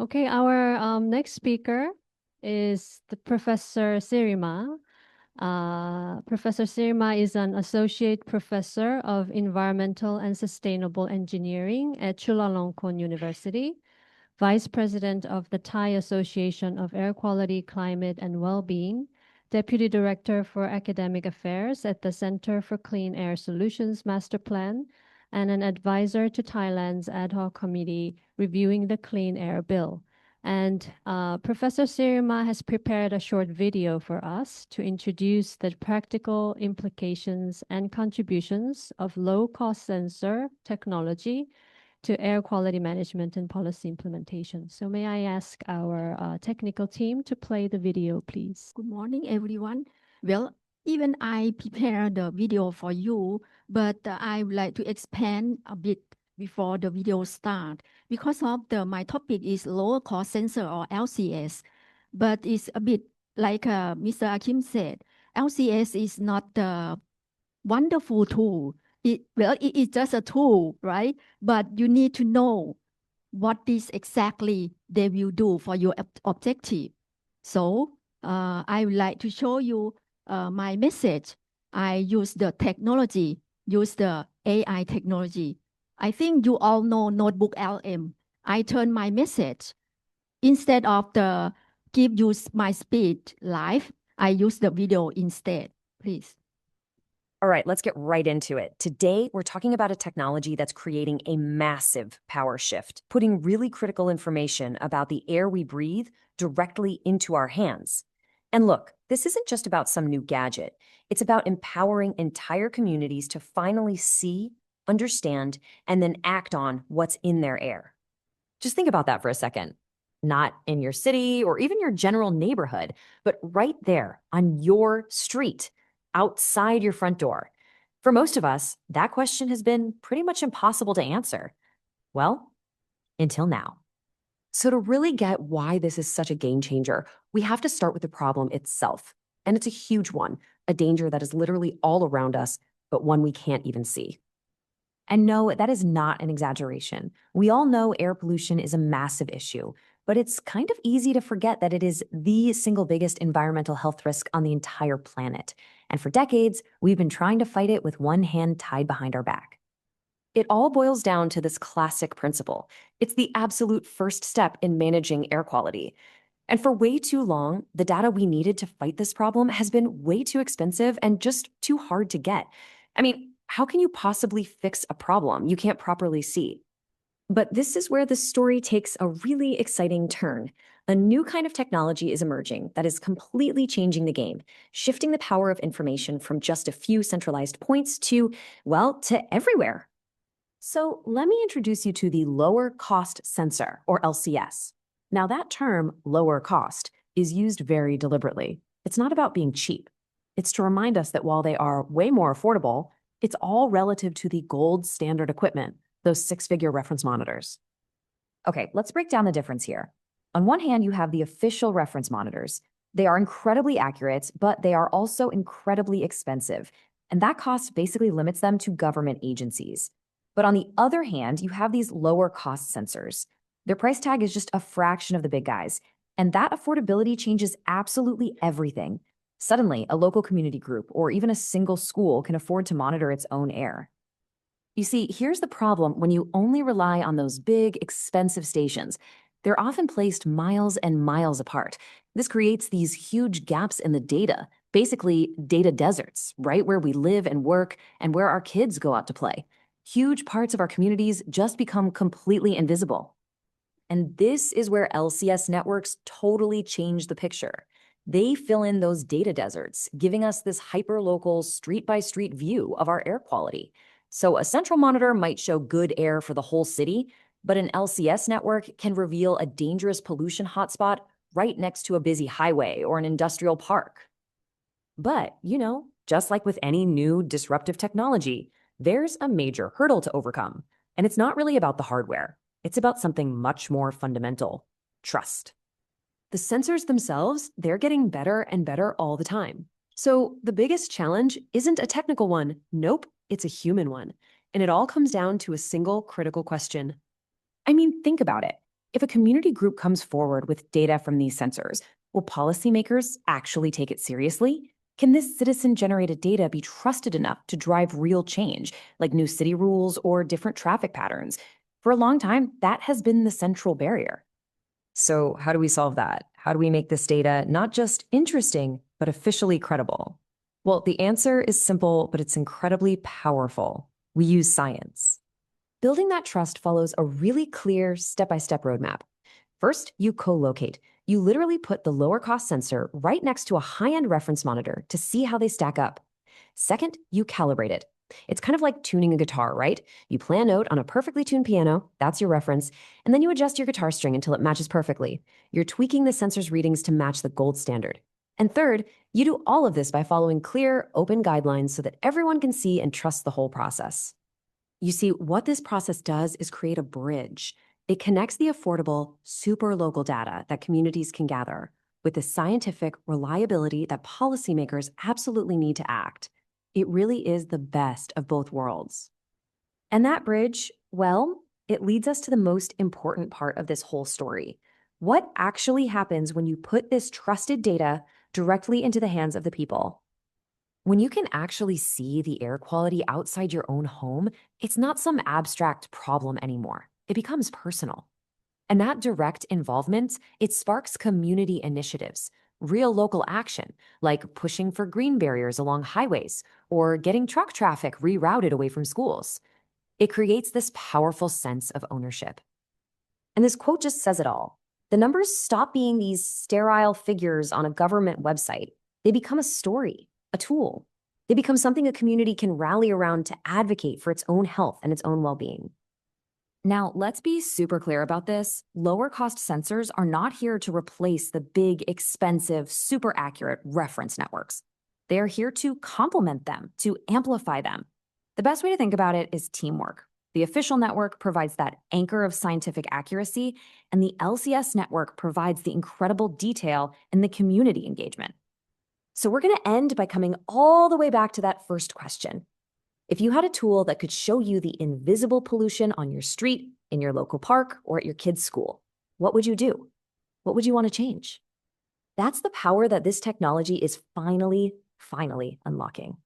Okay, our next speaker is the Professor Sirima. Professor Sirima is an associate professor of environmental and sustainable engineering at Chulalongkorn University, vice president of the Thai Association of Air Quality, Climate and Well-being, deputy director for academic affairs at the Center for Clean Air Solutions Master Plan, and an advisor to Thailand's ad hoc committee reviewing the Clean Air Bill. And Professor Sirima has prepared a short video for us to introduce the practical implications and contributions of low-cost sensor technology to air quality management and policy implementation. So may I ask our technical team to play the video, please? Good morning, everyone. Well, even I prepare the video for you, but I would like to expand a bit before the video start because of my topic is lower cost sensor or LCS, but it's a bit like Mr. Akim said, LCS is not the wonderful tool. It is just a tool, right? But you need to know what is exactly they will do for your objective. So I would like to show you my message. I use the technology, use the AI technology. I think you all know Notebook LM. I turn my message instead of the give you my speech live. I use the video instead, please. All right, let's get right into it. Today, we're talking about a technology that's creating a massive power shift, putting really critical information about the air we breathe directly into our hands. And look, this isn't just about some new gadget. It's about empowering entire communities to finally see, understand, and then act on what's in their air. Just think about that for a second. Not in your city or even your general neighborhood, but right there on your street, outside your front door. For most of us, that question has been pretty much impossible to answer. Well, until now. So to really get why this is such a game changer, we have to start with the problem itself. And it's a huge one, a danger that is literally all around us, but one we can't even see. And no, that is not an exaggeration. We all know air pollution is a massive issue, but it's kind of easy to forget that it is the single biggest environmental health risk on the entire planet. And for decades, we've been trying to fight it with one hand tied behind our back. It all boils down to this classic principle. It's the absolute first step in managing air quality. And for way too long, the data we needed to fight this problem has been way too expensive and just too hard to get. I mean, how can you possibly fix a problem you can't properly see? But this is where the story takes a really exciting turn. A new kind of technology is emerging that is completely changing the game, shifting the power of information from just a few centralized points to, well, to everywhere. So let me introduce you to the lower cost sensor, or LCS. Now that term, lower cost, is used very deliberately. It's not about being cheap. It's to remind us that while they are way more affordable, it's all relative to the gold standard equipment, those six-figure reference monitors. Okay, let's break down the difference here. On one hand, you have the official reference monitors. They are incredibly accurate, but they are also incredibly expensive. And that cost basically limits them to government agencies. But on the other hand, you have these lower cost sensors. Their price tag is just a fraction of the big guys. And that affordability changes absolutely everything. Suddenly, a local community group or even a single school can afford to monitor its own air. You see, here's the problem when you only rely on those big, expensive stations. They're often placed miles and miles apart. This creates these huge gaps in the data, basically data deserts, right where we live and work and where our kids go out to play. Huge parts of our communities just become completely invisible. And this is where LCS networks totally change the picture. They fill in those data deserts, giving us this hyper-local, street-by-street view of our air quality. So a central monitor might show good air for the whole city, but an LCS network can reveal a dangerous pollution hotspot right next to a busy highway or an industrial park. But, just like with any new disruptive technology, there's a major hurdle to overcome. And it's not really about the hardware. It's about something much more fundamental: trust. The sensors themselves, they're getting better and better all the time. So the biggest challenge isn't a technical one. Nope, it's a human one. And it all comes down to a single critical question. I mean, think about it. If a community group comes forward with data from these sensors, will policymakers actually take it seriously? Can this citizen-generated data be trusted enough to drive real change, like new city rules or different traffic patterns? For a long time, that has been the central barrier. So how do we solve that? How do we make this data not just interesting, but officially credible? Well, the answer is simple, but it's incredibly powerful. We use science. Building that trust follows a really clear step-by-step roadmap. First, you co-locate. You literally put the lower cost sensor right next to a high-end reference monitor to see how they stack up. Second, you calibrate it. It's kind of like tuning a guitar, right? You play a note on a perfectly tuned piano, that's your reference, and then you adjust your guitar string until it matches perfectly. You're tweaking the sensor's readings to match the gold standard. And third, you do all of this by following clear, open guidelines so that everyone can see and trust the whole process. You see, what this process does is create a bridge. It connects the affordable, super local data that communities can gather with the scientific reliability that policymakers absolutely need to act. It really is the best of both worlds. And that bridge, well, it leads us to the most important part of this whole story. What actually happens when you put this trusted data directly into the hands of the people? When you can actually see the air quality outside your own home, it's not some abstract problem anymore. It becomes personal. And that direct involvement, it sparks community initiatives, real local action, like pushing for green barriers along highways or getting truck traffic rerouted away from schools. It creates this powerful sense of ownership. And this quote just says it all. The numbers stop being these sterile figures on a government website. They become a story, a tool. They become something a community can rally around to advocate for its own health and its own well-being. Now, let's be super clear about this. Lower cost sensors are not here to replace the big, expensive, super accurate reference networks. They are here to complement them, to amplify them. The best way to think about it is teamwork. The official network provides that anchor of scientific accuracy, and the LCS network provides the incredible detail and the community engagement. So we're going to end by coming all the way back to that first question. If you had a tool that could show you the invisible pollution on your street, in your local park, or at your kid's school, what would you do? What would you want to change? That's the power that this technology is finally unlocking.